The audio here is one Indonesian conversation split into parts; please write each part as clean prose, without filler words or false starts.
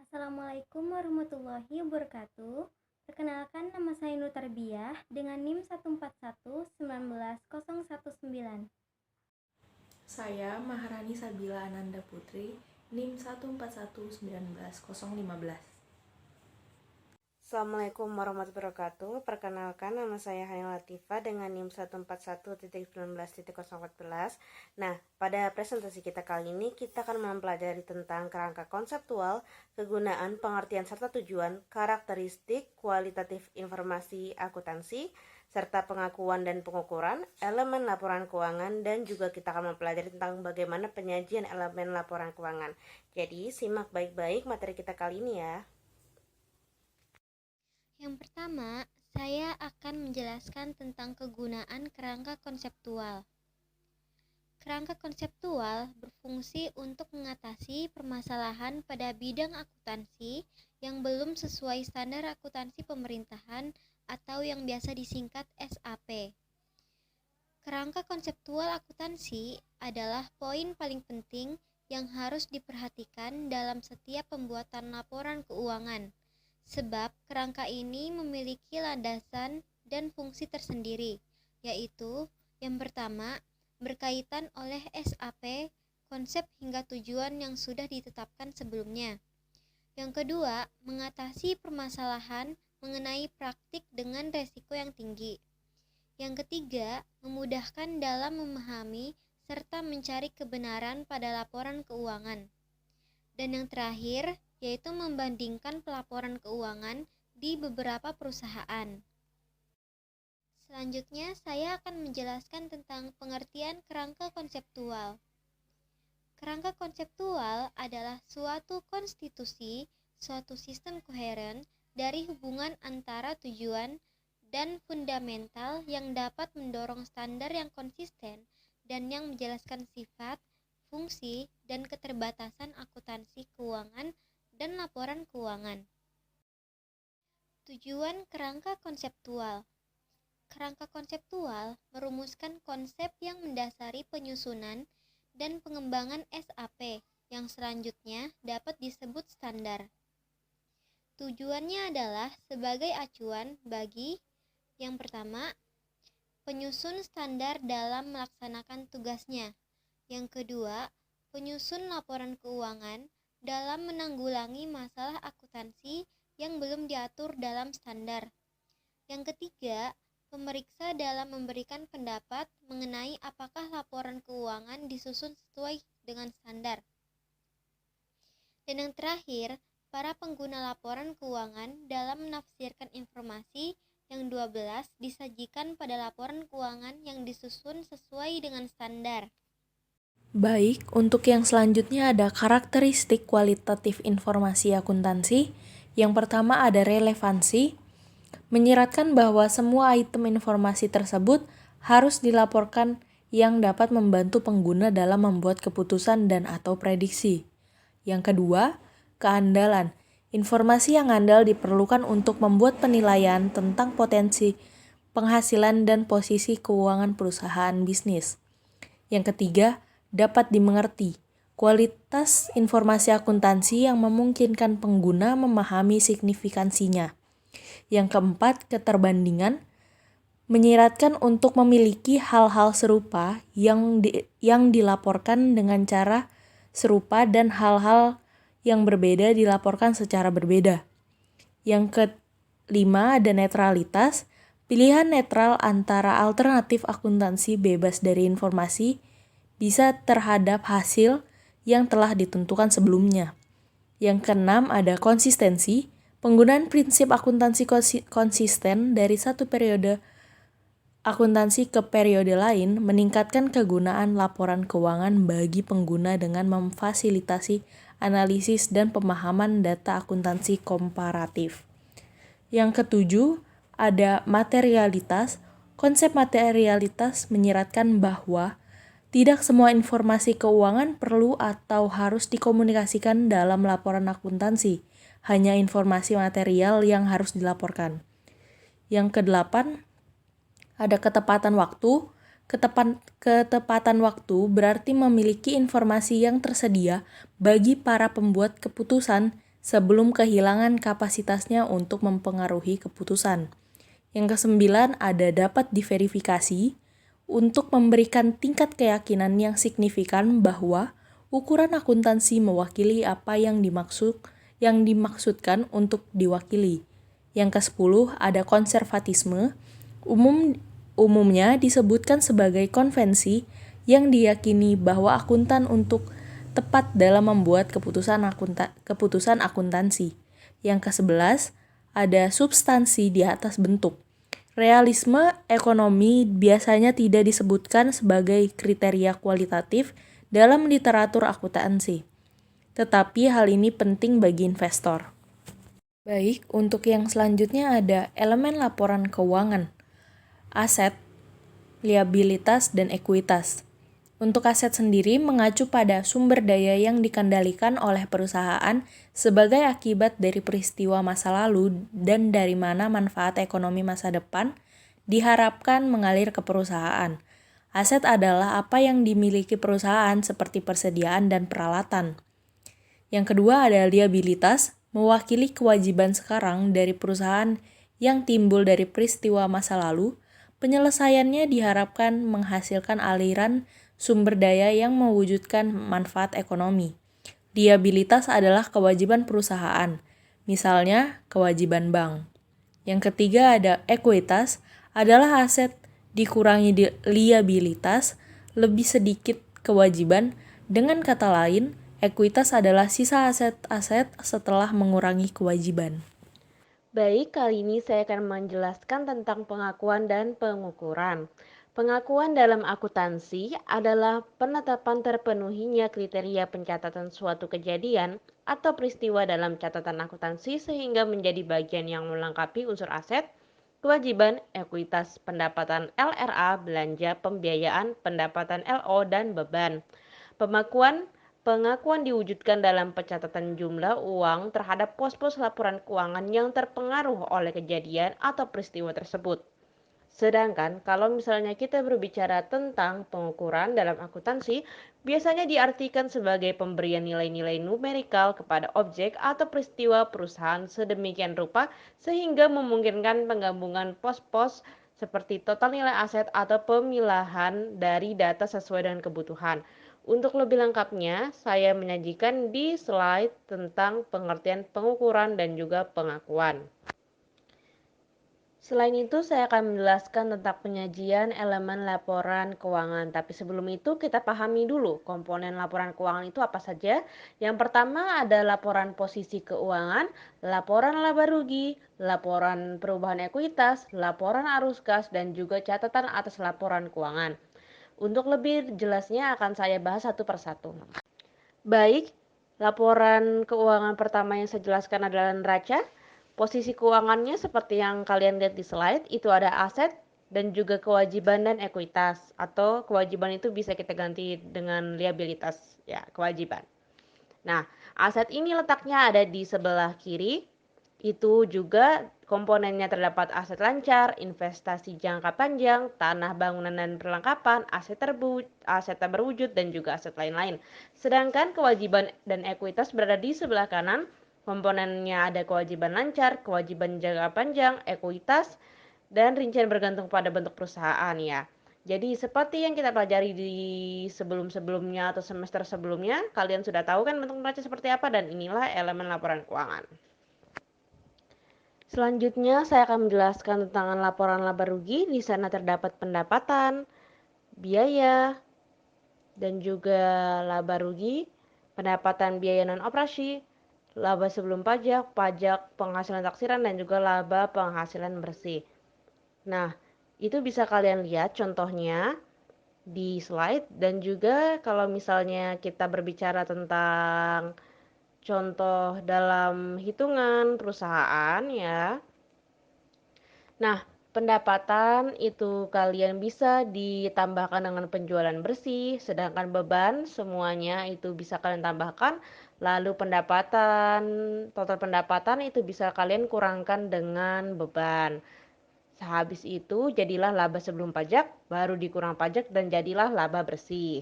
Assalamualaikum warahmatullahi wabarakatuh. Perkenalkan, nama saya Nur Tarbiyah dengan NIM 1419119. Saya Maharani Sabila Ananda Putri, NIM 141191015. Assalamualaikum warahmatullahi wabarakatuh. Perkenalkan, nama saya Hani Latifah dengan NIM 141.19.014. Nah, pada presentasi kita kali ini kita akan mempelajari tentang kerangka konseptual, kegunaan, pengertian serta tujuan, karakteristik, kualitatif informasi akuntansi, serta pengakuan dan pengukuran, elemen laporan keuangan, dan juga kita akan mempelajari tentang bagaimana penyajian elemen laporan keuangan. Jadi, simak baik-baik materi kita kali ini ya. Yang pertama, saya akan menjelaskan tentang kegunaan kerangka konseptual. Kerangka konseptual berfungsi untuk mengatasi permasalahan pada bidang akuntansi yang belum sesuai standar akuntansi pemerintahan atau yang biasa disingkat SAP. Kerangka konseptual akuntansi adalah poin paling penting yang harus diperhatikan dalam setiap pembuatan laporan keuangan, sebab kerangka ini memiliki landasan dan fungsi tersendiri, yaitu yang pertama, berkaitan oleh SAP, konsep hingga tujuan yang sudah ditetapkan sebelumnya. Yang kedua, mengatasi permasalahan mengenai praktik dengan resiko yang tinggi. Yang ketiga, memudahkan dalam memahami serta mencari kebenaran pada laporan keuangan. Dan yang terakhir, yaitu membandingkan pelaporan keuangan di beberapa perusahaan. Selanjutnya, saya akan menjelaskan tentang pengertian kerangka konseptual. Kerangka konseptual adalah suatu konstitusi, suatu sistem koheren dari hubungan antara tujuan dan fundamental yang dapat mendorong standar yang konsisten dan yang menjelaskan sifat, fungsi, dan keterbatasan akuntansi keuangan dan laporan keuangan. Tujuan kerangka konseptual. Kerangka konseptual merumuskan konsep yang mendasari penyusunan dan pengembangan SAP yang selanjutnya dapat disebut standar. Tujuannya adalah sebagai acuan bagi yang pertama, penyusun standar dalam melaksanakan tugasnya. Yang kedua, penyusun laporan keuangan dalam menanggulangi masalah akuntansi yang belum diatur dalam standar. Yang ketiga, pemeriksa dalam memberikan pendapat mengenai apakah laporan keuangan disusun sesuai dengan standar. Dan yang terakhir, para pengguna laporan keuangan dalam menafsirkan informasi yang 12 disajikan pada laporan keuangan yang disusun sesuai dengan standar. Baik, untuk yang selanjutnya ada karakteristik kualitatif informasi akuntansi. Yang pertama ada relevansi, menyiratkan bahwa semua item informasi tersebut harus dilaporkan yang dapat membantu pengguna dalam membuat keputusan dan atau prediksi. Yang kedua, keandalan. Informasi yang andal diperlukan untuk membuat penilaian tentang potensi penghasilan dan posisi keuangan perusahaan bisnis. Yang ketiga, dapat dimengerti. Kualitas informasi akuntansi yang memungkinkan pengguna memahami signifikansinya. Yang keempat, keterbandingan, menyiratkan untuk memiliki hal-hal serupa yang dilaporkan dengan cara serupa dan hal-hal yang berbeda dilaporkan secara berbeda. Yang kelima, ada netralitas, pilihan netral antara alternatif akuntansi bebas dari informasi bisa terhadap hasil yang telah ditentukan sebelumnya. Yang keenam, ada konsistensi, penggunaan prinsip akuntansi konsisten dari satu periode akuntansi ke periode lain meningkatkan kegunaan laporan keuangan bagi pengguna dengan memfasilitasi analisis dan pemahaman data akuntansi komparatif. Yang ketujuh, ada materialitas. Konsep materialitas menyiratkan bahwa tidak semua informasi keuangan perlu atau harus dikomunikasikan dalam laporan akuntansi, hanya informasi material yang harus dilaporkan. Yang kedelapan, ada ketepatan waktu. Ketepatan waktu berarti memiliki informasi yang tersedia bagi para pembuat keputusan sebelum kehilangan kapasitasnya untuk mempengaruhi keputusan. Yang kesembilan ada dapat diverifikasi untuk memberikan tingkat keyakinan yang signifikan bahwa ukuran akuntansi mewakili apa yang dimaksudkan untuk diwakili. Yang ke-10 ada konservatisme, umumnya disebutkan sebagai konvensi yang diyakini bahwa akuntan untuk tepat dalam membuat keputusan akuntansi. Yang ke-11 ada substansi di atas bentuk. Realisme ekonomi biasanya tidak disebutkan sebagai kriteria kualitatif dalam literatur akuntansi, tetapi hal ini penting bagi investor. Baik, untuk yang selanjutnya ada elemen laporan keuangan, aset, liabilitas, dan ekuitas. Untuk aset sendiri mengacu pada sumber daya yang dikendalikan oleh perusahaan sebagai akibat dari peristiwa masa lalu dan dari mana manfaat ekonomi masa depan diharapkan mengalir ke perusahaan. Aset adalah apa yang dimiliki perusahaan seperti persediaan dan peralatan. Yang kedua ada liabilitas, mewakili kewajiban sekarang dari perusahaan yang timbul dari peristiwa masa lalu. Penyelesaiannya diharapkan menghasilkan aliran sumber daya yang mewujudkan manfaat ekonomi. Liabilitas adalah kewajiban perusahaan, misalnya kewajiban bank. Yang ketiga ada ekuitas, adalah aset dikurangi liabilitas, lebih sedikit kewajiban. Dengan kata lain, ekuitas adalah sisa aset-aset setelah mengurangi kewajiban. Baik, kali ini saya akan menjelaskan tentang pengakuan dan pengukuran. Pengakuan dalam akuntansi adalah penetapan terpenuhinya kriteria pencatatan suatu kejadian atau peristiwa dalam catatan akuntansi sehingga menjadi bagian yang melengkapi unsur aset, kewajiban, ekuitas, pendapatan LRA, belanja, pembiayaan, pendapatan LO, dan beban. Pengakuan diwujudkan dalam pencatatan jumlah uang terhadap pos-pos laporan keuangan yang terpengaruh oleh kejadian atau peristiwa tersebut. Sedangkan kalau misalnya kita berbicara tentang pengukuran dalam akuntansi, biasanya diartikan sebagai pemberian nilai-nilai numerikal kepada objek atau peristiwa perusahaan sedemikian rupa sehingga memungkinkan penggabungan pos-pos seperti total nilai aset atau pemilahan dari data sesuai dengan kebutuhan. Untuk lebih lengkapnya, saya menyajikan di slide tentang pengertian pengukuran dan juga pengakuan. Selain itu, saya akan menjelaskan tentang penyajian elemen laporan keuangan. Tapi sebelum itu, kita pahami dulu komponen laporan keuangan itu apa saja. Yang pertama ada laporan posisi keuangan, laporan laba rugi, laporan perubahan ekuitas, laporan arus kas, dan juga catatan atas laporan keuangan. Untuk lebih jelasnya akan saya bahas satu persatu. Baik, laporan keuangan pertama yang saya jelaskan adalah neraca. Posisi keuangannya seperti yang kalian lihat di slide, itu ada aset dan juga kewajiban dan ekuitas. Atau kewajiban itu bisa kita ganti dengan liabilitas, ya, kewajiban. Nah, aset ini letaknya ada di sebelah kiri. Itu juga komponennya terdapat aset lancar, investasi jangka panjang, tanah bangunan dan perlengkapan, aset tak berwujud, dan juga aset lain-lain. Sedangkan kewajiban dan ekuitas berada di sebelah kanan. Komponennya ada kewajiban lancar, kewajiban jangka panjang, ekuitas, dan rincian bergantung pada bentuk perusahaan ya. Jadi seperti yang kita pelajari di sebelum-sebelumnya atau semester sebelumnya, kalian sudah tahu kan bentuk neraca seperti apa dan inilah elemen laporan keuangan. Selanjutnya saya akan menjelaskan tentang laporan laba rugi. Di sana terdapat pendapatan, biaya, dan juga laba rugi, pendapatan biaya non operasi, laba sebelum pajak, pajak penghasilan taksiran, dan juga laba penghasilan bersih. Nah, itu bisa kalian lihat contohnya di slide. Dan juga kalau misalnya kita berbicara tentang contoh dalam hitungan perusahaan ya. Nah, pendapatan itu kalian bisa ditambahkan dengan penjualan bersih, sedangkan beban semuanya itu bisa kalian tambahkan. Lalu total pendapatan itu bisa kalian kurangkan dengan beban. Sehabis itu jadilah laba sebelum pajak, baru dikurang pajak dan jadilah laba bersih.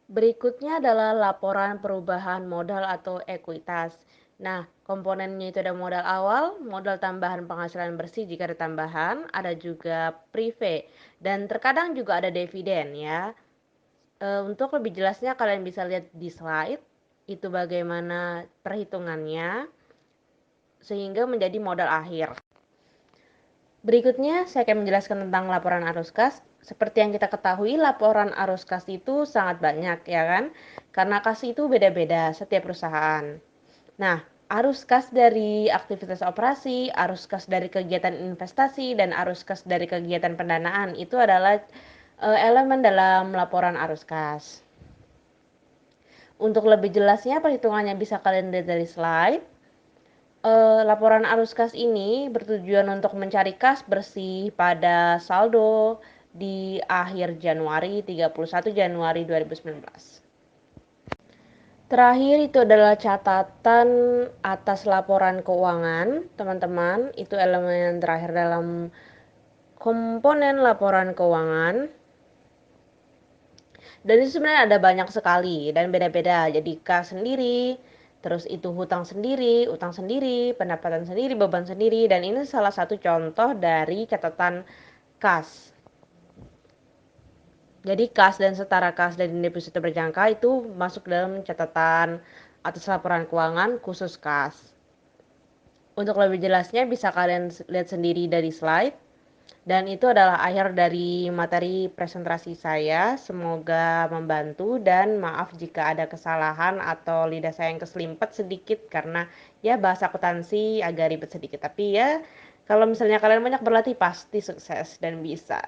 Berikutnya adalah laporan perubahan modal atau ekuitas. Nah, komponennya itu ada modal awal, modal tambahan penghasilan bersih jika ada tambahan, ada juga prive, dan terkadang juga ada dividen ya. Untuk lebih jelasnya kalian bisa lihat di slide, itu bagaimana perhitungannya, sehingga menjadi modal akhir. Berikutnya, saya akan menjelaskan tentang laporan arus kas. Seperti yang kita ketahui, laporan arus kas itu sangat banyak, ya kan? Karena kas itu beda-beda setiap perusahaan. Nah, arus kas dari aktivitas operasi, arus kas dari kegiatan investasi, dan arus kas dari kegiatan pendanaan itu adalah elemen dalam laporan arus kas. Untuk lebih jelasnya, perhitungannya bisa kalian lihat dari slide. Laporan arus kas ini bertujuan untuk mencari kas bersih pada saldo di akhir Januari 31 Januari 2019. Terakhir itu adalah catatan atas laporan keuangan, teman-teman. Itu elemen yang terakhir dalam komponen laporan keuangan. Dan itu sebenarnya ada banyak sekali dan beda-beda. Jadi kas sendiri, terus itu hutang sendiri, utang sendiri, pendapatan sendiri, beban sendiri, dan ini salah satu contoh dari catatan kas. Jadi kas dan setara kas dan deposito berjangka itu masuk dalam catatan atas laporan keuangan khusus kas. Untuk lebih jelasnya bisa kalian lihat sendiri dari slide. Dan itu adalah akhir dari materi presentasi saya. Semoga membantu dan maaf jika ada kesalahan atau lidah saya yang keselimpet sedikit karena ya bahasa akuntansi agak ribet sedikit. Tapi ya kalau misalnya kalian banyak berlatih pasti sukses dan bisa.